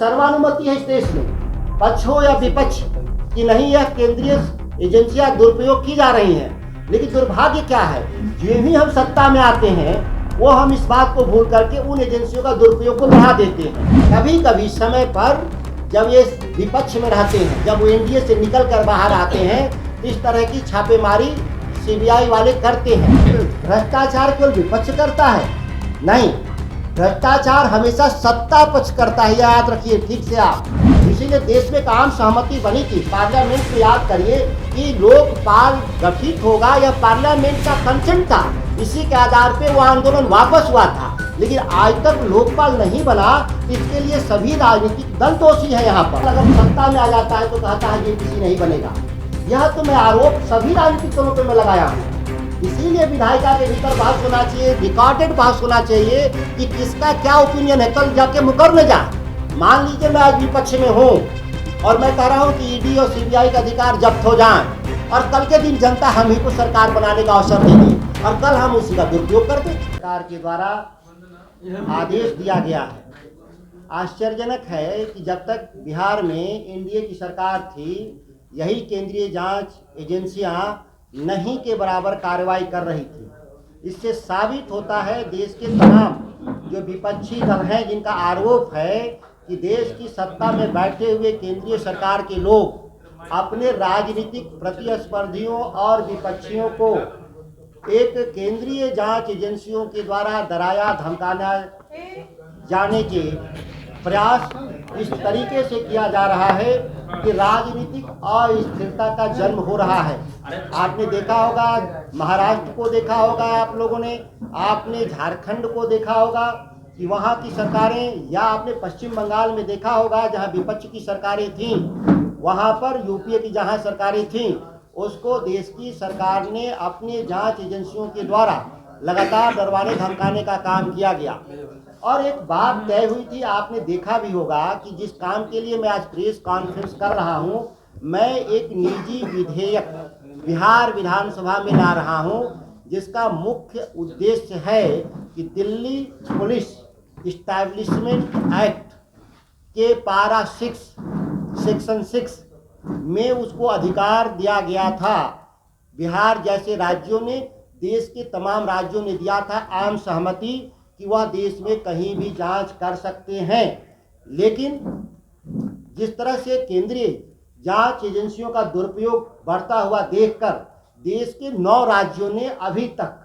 सर्वानुमति है इस देश में, पक्ष हो या विपक्ष, कि नहीं यह केंद्रीय एजेंसियां दुरुपयोग की जा रही हैं। लेकिन दुर्भाग्य क्या है, जो भी हम सत्ता में आते हैं वो हम इस बात को भूल करके उन एजेंसियों का दुरुपयोग को बढ़ा देते हैं। कभी कभी समय पर जब ये विपक्ष में रहते हैं, जब वो एनडीए से निकल कर बाहर आते हैं, इस तरह की छापेमारी सीबीआई वाले करते हैं। भ्रष्टाचार केवल विपक्ष करता है? नहीं, भ्रष्टाचार हमेशा सत्ता पक्ष करता है, याद रखिए ठीक से आप। इसीलिए देश में एक आम सहमति बनी थी पार्लियामेंट में, याद करिए कि लोकपाल गठित होगा, या पार्लियामेंट का कंसेंट था, इसी के आधार पे वो आंदोलन वापस हुआ था। लेकिन आज तक लोकपाल नहीं बना, इसके लिए सभी राजनीतिक दल दोषी है। यहाँ पर अगर सत्ता में आ जाता है तो कहता है ये किसी नहीं बनेगा। यह तो मैं आरोप सभी राजनीतिक दलों पर मैं लगाया हूँ। इसीलिए विधायिका के भीतर बात होना चाहिए, रिकॉर्डेड बात होना चाहिए कि किसका क्या ओपिनियन है। कल जाके मुकरने जा, मान लीजिए मैं आज विपक्ष में हूँ और मैं कह रहा हूँ कि ईडी और सीबीआई का अधिकार जब्त हो जाए, और कल के दिन जनता हम ही को सरकार बनाने का अवसर दे दी और कल हम उसी का दुरुपयोग कर दें। सरकार के द्वारा आदेश दिया गया है। आश्चर्यजनक है कि जब तक बिहार में एनडीए की सरकार थी, यही केंद्रीय जांच एजेंसियां नहीं के बराबर कार्रवाई कर रही थी। इससे साबित होता है देश के तमाम जो विपक्षी दल हैं, जिनका आरोप है कि देश की सत्ता में बैठे हुए केंद्रीय सरकार के लोग अपने राजनीतिक प्रतिस्पर्धियों और विपक्षियों को एक केंद्रीय जांच एजेंसियों के द्वारा डराया धमकाया जाने के प्रयास इस तरीके से किया जा रहा है कि राजनीतिक अस्थिरता का जन्म हो रहा है। आपने देखा होगा, महाराष्ट्र को देखा होगा आप लोगों ने, आपने झारखंड को देखा होगा कि वहाँ की सरकारें, या आपने पश्चिम बंगाल में देखा होगा जहाँ विपक्ष की सरकारें थीं, वहाँ पर यूपीए की जहाँ सरकारें थीं, उसको देश की सरकार ने अपने जांच एजेंसियों के द्वारा लगातार डरवाने धमकाने का काम किया गया। और एक बात तय हुई थी, आपने देखा भी होगा कि जिस काम के लिए मैं आज प्रेस कॉन्फ्रेंस कर रहा हूं, मैं एक निजी विधेयक बिहार विधानसभा में ला रहा हूं, जिसका मुख्य उद्देश्य है कि दिल्ली पुलिस इस्टेब्लिशमेंट एक्ट के पारा 6 सेक्शन 6 में उसको अधिकार दिया गया था। बिहार जैसे राज्यों ने, देश के तमाम राज्यों ने दिया था आम सहमति कि वह देश में कहीं भी जांच कर सकते हैं। लेकिन जिस तरह से केंद्रीय जांच एजेंसियों का दुरुपयोग बढ़ता हुआ देखकर देश के 9 राज्यों ने अभी तक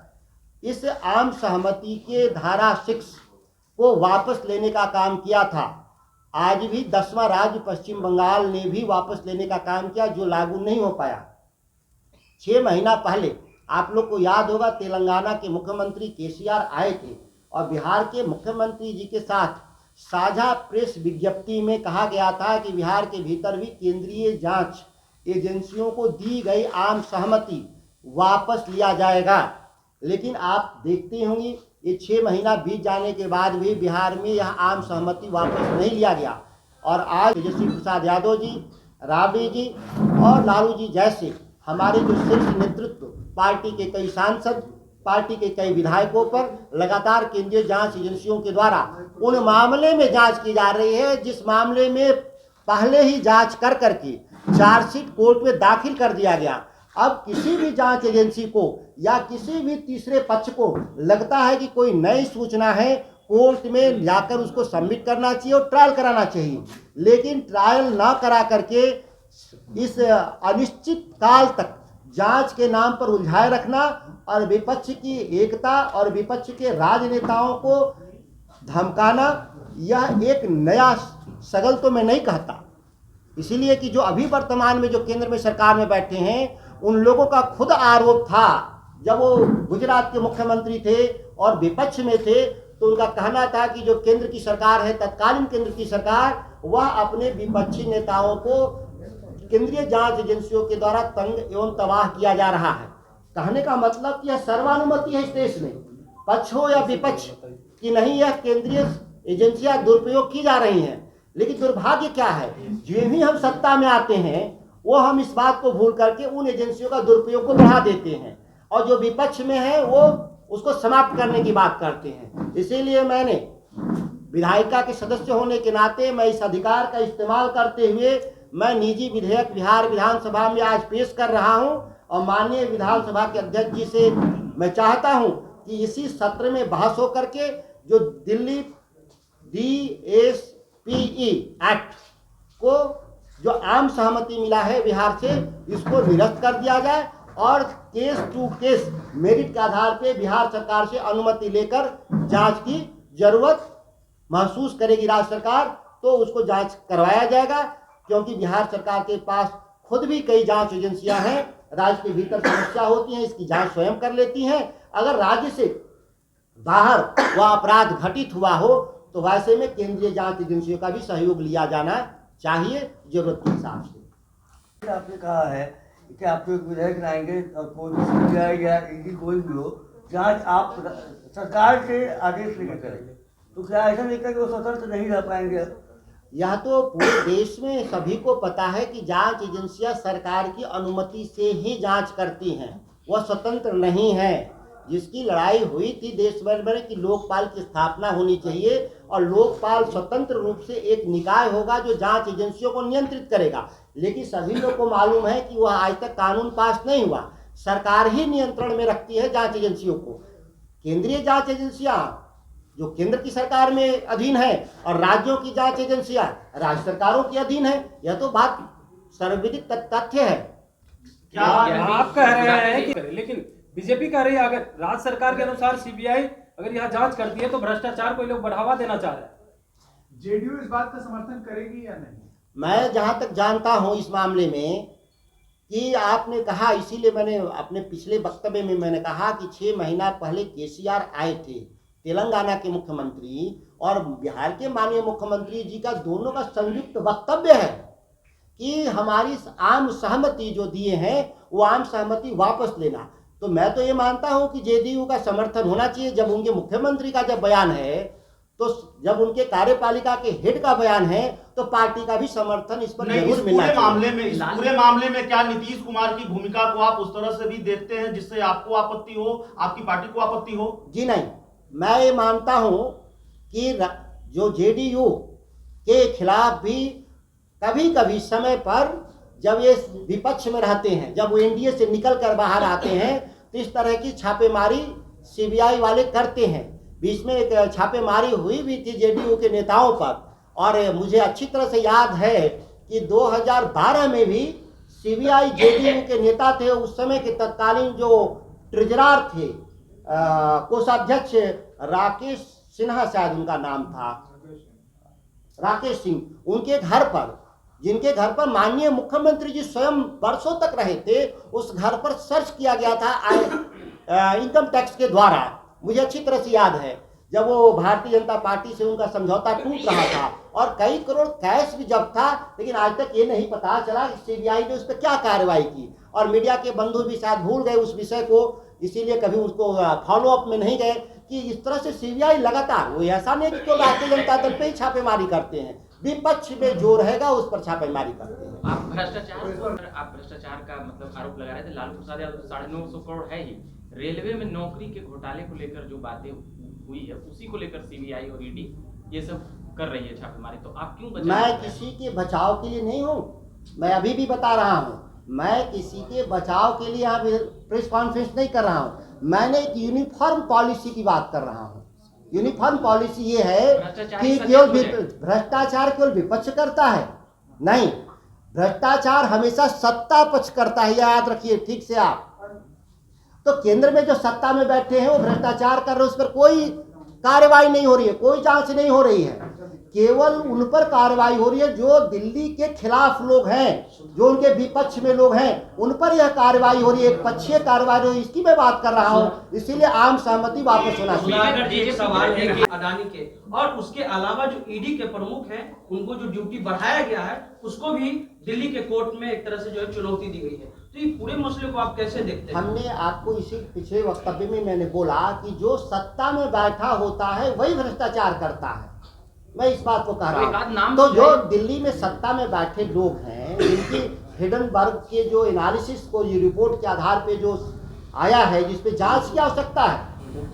इस आम सहमति के धारा 6 को वापस लेने का काम किया था। आज भी 10वां राज्य पश्चिम बंगाल ने भी वापस लेने का काम किया, जो लागू नहीं हो पाया। 6 महीना पहले आप लोग को याद होगा, तेलंगाना के मुख्यमंत्री केसीआर आए थे और बिहार के मुख्यमंत्री जी के साथ साझा प्रेस विज्ञप्ति में कहा गया था कि बिहार के भीतर भी केंद्रीय जांच एजेंसियों को दी गई आम सहमति वापस लिया जाएगा। लेकिन आप देखते होंगे ये 6 महीना बीत जाने के बाद भी बिहार में यह आम सहमति वापस नहीं लिया गया। और आज तेजस्वी प्रसाद यादव जी, राबड़ी जी और लालू जी जैसे हमारे जो शीर्ष नेतृत्व, पार्टी के कई सांसद, पार्टी के कई विधायकों पर लगातार केंद्रीय जांच एजेंसियों के द्वारा उन मामले में जांच की जा रही है जिस मामले में पहले ही जांच कर करके चार्जशीट कोर्ट में दाखिल कर दिया गया। अब किसी भी जांच एजेंसी को या किसी भी तीसरे पक्ष को लगता है कि कोई नई सूचना है, कोर्ट में जाकर उसको सबमिट करना चाहिए और ट्रायल कराना चाहिए। लेकिन ट्रायल ना करा करके इस अनिश्चित काल तक जांच के नाम पर उलझाए रखना और विपक्ष की एकता और विपक्ष के राजनेताओं को धमकाना, यह एक नया सगल तो मैं नहीं कहता। इसीलिए कि जो अभी वर्तमान में जो केंद्र में सरकार में बैठे हैं, उन लोगों का खुद आरोप था, जब वो गुजरात के मुख्यमंत्री थे और विपक्ष में थे, तो उनका कहना था कि जो केंद्र की सरकार है, तत्कालीन केंद्र की सरकार, वह अपने विपक्षी नेताओं को केंद्रीय जांच एजेंसियों के द्वारा तंग एवं तबाह किया जा रहा है। कहने का मतलब कि यह सर्वानुमति है इस देश में, पक्ष हो या विपक्ष, कि नहीं यह केंद्रीय एजेंसियां दुरुपयोग की जा रही हैं। लेकिन दुर्भाग्य क्या है, जो भी हम सत्ता में आते हैं वो हम इस बात को भूल करके उन एजेंसियों का दुरुपयोग को बढ़ा देते हैं, और जो विपक्ष में है वो उसको समाप्त करने की बात करते हैं। इसीलिए मैंने विधायिका के सदस्य होने के नाते मैं इस अधिकार का इस्तेमाल करते हुए मैं निजी विधेयक बिहार विधानसभा में आज पेश कर रहा हूं और माननीय विधानसभा के अध्यक्ष जी से मैं चाहता हूं कि इसी सत्र में बहस होकर के जो दिल्ली DSPE एक्ट को जो आम सहमति मिला है बिहार से, इसको निरस्त कर दिया जाए और केस टू केस मेरिट के आधार पर बिहार सरकार से अनुमति लेकर जांच की जरूरत महसूस करेगी राज्य सरकार, तो उसको जांच करवाया जाएगा। क्योंकि बिहार सरकार के पास खुद भी कई जांच एजेंसियां हैं, राज्य के भीतर समस्या होती है, इसकी जांच स्वयं कर लेती हैं। अगर राज्य से बाहर वह अपराध घटित हुआ हो तो वैसे में केंद्रीय जांच एजेंसियों का भी सहयोग लिया जाना चाहिए जरूरत के हिसाब से। आपने कहा है कि आप एक विधेयक लाएंगे और कोई भी CBI या ED कोई भी हो, जांच आप सरकार से आदेश लेकर करेंगे, तो क्या ऐसा नहीं कि वो स्वतंत्र नहीं रह पाएंगे? यह तो पूरे देश में सभी को पता है कि जांच एजेंसियां सरकार की अनुमति से ही जांच करती हैं, वह स्वतंत्र नहीं है। जिसकी लड़ाई हुई थी देश भर में कि लोकपाल की स्थापना होनी चाहिए और लोकपाल स्वतंत्र रूप से एक निकाय होगा जो जांच एजेंसियों को नियंत्रित करेगा। लेकिन सभी लोग को मालूम है कि वह आज तक कानून पास नहीं हुआ, सरकार ही नियंत्रण में रखती है जांच एजेंसियों को। केंद्रीय जांच एजेंसियां जो केंद्र की सरकार में अधीन है और राज्यों की जांच एजेंसियां राज्य सरकारों के अधीन है। यह तो बात सर्वविदित तथ्य है। क्या आप कह रहे हैं कि लेकिन बीजेपी कह रही है अगर राज्य सरकार के अनुसार CBI अगर यहाँ जांच करती है तो भ्रष्टाचार को लोग बढ़ावा देना चाह रहे हैं। जेडीयू इस बात का समर्थन करेगी या नहीं? मैं जहां तक जानता हूं इस मामले में कि आपने कहा, इसीलिए मैंने अपने पिछले वक्तव्य में मैंने कहा कि 6 महीना पहले KCR आए थे, तेलंगाना के मुख्यमंत्री और बिहार के माननीय मुख्यमंत्री जी का दोनों का संयुक्त वक्तव्य है कि हमारी आम सहमति जो दिए हैं वो आम सहमति वापस लेना। तो मैं तो ये मानता हूं कि JDU का समर्थन होना चाहिए। जब उनके मुख्यमंत्री का जब बयान है, तो जब उनके कार्यपालिका के हेड का बयान है, तो पार्टी का भी समर्थन इस पर जरूर मिलना चाहिए। इस पूरे मामले में क्या नीतीश कुमार की भूमिका को आप उस तरह से भी देखते हैं जिससे आपको आपत्ति हो, आपकी पार्टी को आपत्ति हो? जी नहीं, मैं ये मानता हूं कि जो JDU के खिलाफ भी कभी कभी समय पर जब ये विपक्ष में रहते हैं, जब वो NDA से निकल कर बाहर आते हैं, तो इस तरह की छापेमारी CBI वाले करते हैं। बीच में एक छापेमारी हुई भी थी JDU के नेताओं पर, और मुझे अच्छी तरह से याद है कि 2012 में भी CBI JDU के नेता थे, उस समय के तत्कालीन जो ट्रेजरर थे, कोषाध्यक्ष राकेश सिन्हा शायद उनका नाम था, राकेश सिंह, उनके घर पर, जिनके घर पर माननीय मुख्यमंत्री जी स्वयं वर्षों तक रहे थे, उस घर पर सर्च किया गया था इनकम टैक्स के द्वारा। मुझे अच्छी तरह से याद है जब वो भारतीय जनता पार्टी से उनका समझौता टूट रहा था और कई करोड़ कैश भी जब्त था, लेकिन आज तक ये नहीं पता चला कि CBI ने उस पर क्या कार्रवाई की, और मीडिया के बंधु भी शायद भूल गए उस विषय को, इसीलिए कभी उसको फॉलो अप में नहीं गए कि इस तरह से CBI लगातार, वो ऐसा नहीं कि केवल भारतीय जनता दल पे ही छापेमारी करते हैं, विपक्ष में जो रहेगा उस पर छापेमारी करते हैं। आप भ्रष्टाचार का मतलब आरोप लगा रहे थे। लालू प्रसाद यादव 950 करोड़ है ही। रेलवे में नौकरी के घोटाले को लेकर जो बातें हुई है उसी को लेकर CBI और ED ये सब कर रही है छापेमारी, तो आप क्यों मैं किसी के बचाव के लिए नहीं हूँ, मैं अभी भी बता रहा हूँ, मैं किसी के बचाव के लिए यहाँ प्रेस कॉन्फ्रेंस नहीं कर रहा हूँ। मैंने एक यूनिफॉर्म पॉलिसी की बात कर रहा हूँ। यूनिफॉर्म पॉलिसी ये है कि केवल भ्रष्टाचार केवल विपक्ष करता है, नहीं, भ्रष्टाचार हमेशा सत्ता पक्ष करता है, याद रखिए ठीक से आप। तो केंद्र में जो सत्ता में बैठे हैं वो भ्रष्टाचार कर रहे हैं, उस पर कोई कार्रवाई नहीं हो रही है, कोई जांच नहीं हो रही है, केवल उन पर कार्रवाई हो रही है जो दिल्ली के खिलाफ लोग हैं, जो उनके विपक्ष में लोग हैं, उन पर यह कार्रवाई हो रही है, एक पक्षीय कार्रवाई हो रही है, इसकी मैं बात कर रहा हूं। इसीलिए आम सहमति वापस होना चाहिए। एक सवाल है कि अडानी के और उसके अलावा जो ED के प्रमुख हैं उनको जो ड्यूटी बढ़ाया गया है उसको भी दिल्ली के कोर्ट में एक तरह से जो है चुनौती दी गई है, तो ये पूरे मसले को आप कैसे देखते हैं? हमने आपको इसी पिछले वक्तव्य में मैंने बोला कि जो सत्ता में बैठा होता है वही भ्रष्टाचार करता है, मैं इस बात को कह रहा हूँ। तो जो दिल्ली में सत्ता में बैठे लोग हैं, जिनकी हिडनबर्ग के जो एनालिसिस को ये रिपोर्ट के आधार पे जो आया है, जिस पे जांच की आवश्यकता है,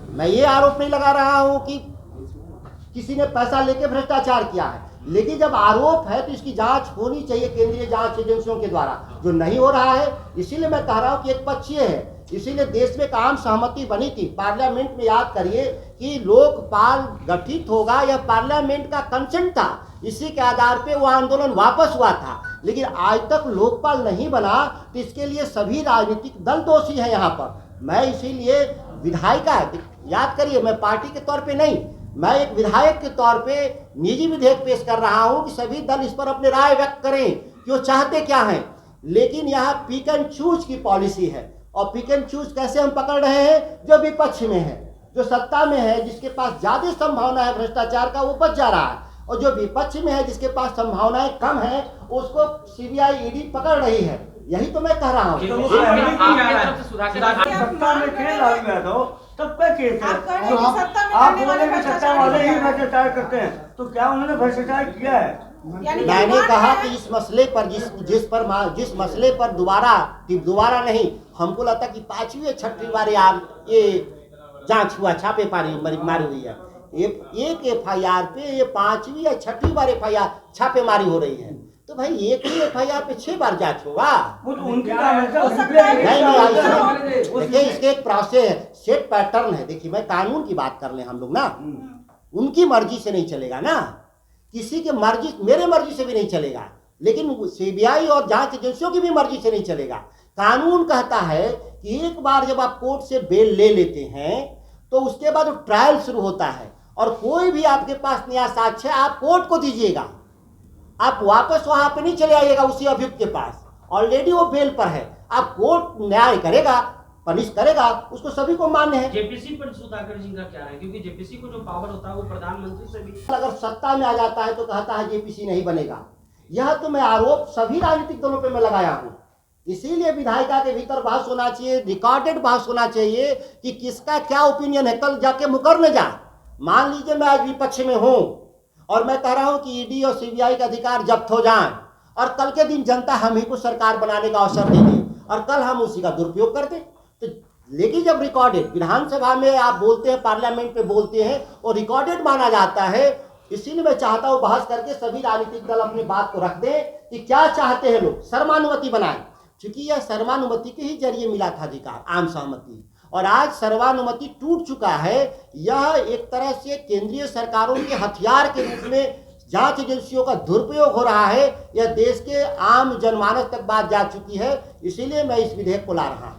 मैं ये आरोप नहीं लगा रहा हूँ कि किसी ने पैसा लेके भ्रष्टाचार किया है, लेकिन जब आरोप है तो इसकी जांच होनी चाहिए केंद्रीय जांच एजेंसियों के द्वारा, जो नहीं हो रहा है। इसीलिए मैं कह रहा हूं कि एक पक्षीय है। इसीलिए देश में एक आम सहमति बनी थी पार्लियामेंट में, याद करिए कि लोकपाल गठित होगा, यह पार्लियामेंट का कंसेंट था, इसी के आधार पे वो आंदोलन वापस हुआ था। लेकिन आज तक लोकपाल नहीं बना, तो इसके लिए सभी राजनीतिक दल दोषी है यहाँ पर। मैं इसीलिए विधायिका, याद करिए, मैं पार्टी के तौर पे नहीं, मैं एक विधायक के तौर पे निजी विधेयक पेश कर रहा हूं कि सभी दल इस पर अपने राय व्यक्त करें कि वो चाहते क्या हैं। लेकिन यहाँ पिक एंड चूज की पॉलिसी है, और पिक एंड चूज कैसे हम पकड़ रहे हैं? जो विपक्ष में है, जो सत्ता में है, जिसके पास ज्यादा संभावना है भ्रष्टाचार का, वो बच जा रहा है, और जो विपक्ष में है, जिसके पास संभावनाएं कम है, उसको सीबीआई ईडी पकड़ रही है। यही तो मैं कह रहा हूँ। सत्ता में खेल आ गया तो सबका केस है। आप बोले कि सत्ता वाले ही भ्रष्टाचार करते हैं, तो क्या उन्होंने भ्रष्टाचार किया है? मैंने कहा कि इस मसले पर जिस मसले पर दोबारा नहीं, हमको लगता कि 5वीं या 6वीं बार ये जांच हुआ, छापेमारी हुई है। एक FIR पे ये 5वीं या 6वीं बार FIR छापेमारी हो रही है, तो भाई एक ही FIR पे 6 बार जांच होगा? वो तो उनकी देखिए, इसके एक प्रोसेस है, सेट पैटर्न है। देखिए, मैं कानून की बात कर ले हम लोग ना, उनकी मर्जी से नहीं चलेगा ना, किसी के मर्जी, मेरे मर्जी से भी नहीं चलेगा, लेकिन CBI और जांच एजेंसियों की भी मर्जी से नहीं चलेगा। कानून कहता है कि एक बार जब आप कोर्ट से बेल ले लेते हैं तो उसके बाद ट्रायल शुरू होता है, और कोई भी आपके पास नया साक्ष्य आप कोर्ट को दीजिएगा, आप वापस वहां पे नहीं चले आइएगा उसी अभियुक्त के पास, ऑलरेडी वो बेल पर है। आप कोर्ट न्याय करेगा, पनिश करेगा, उसको सभी को मान्य है। जेपीसी पर सुधाकर जी का क्या है, क्योंकि जेपीसी को जो पावर होता है वो प्रधानमंत्री से भी, अगर सत्ता में आ जाता है तो कहता है JPC नहीं बनेगा। यह तो मैं आरोप सभी राजनीतिक दलों पे मैं लगाया हूं। इसीलिए विधायिका के भीतर बहस होना चाहिए, रिकॉर्डेड बहस होना चाहिए कि किसका क्या ओपिनियन है। कल जाके मुकर न जा, मान लीजिए मैं आज विपक्ष में हूं और मैं कह रहा हूं कि ईडी और CBI का अधिकार जब्त हो जाए, और कल के दिन जनता हम ही को सरकार बनाने का अवसर दे दे, और कल हम उसी का दुरुपयोग कर दें। तो लेकिन जब रिकॉर्डेड विधानसभा में आप बोलते हैं, पार्लियामेंट पे बोलते हैं, और रिकॉर्डेड माना जाता है, इसीलिए मैं चाहता हूं बहस करके सभी राजनीतिक दल अपनी बात को रख दें कि क्या चाहते हैं लोग, सर्वानुमति बनाएं, क्योंकि यह सर्वानुमति के ही जरिए मिला था अधिकार, आम सहमति, और आज सर्वानुमति टूट चुका है। यह एक तरह से केंद्रीय सरकारों के हथियार के रूप में जांच एजेंसियों का दुरुपयोग हो रहा है। यह देश के आम जनमानस तक बात जा चुकी है, इसीलिए मैं इस विधेयक को ला रहा हूं।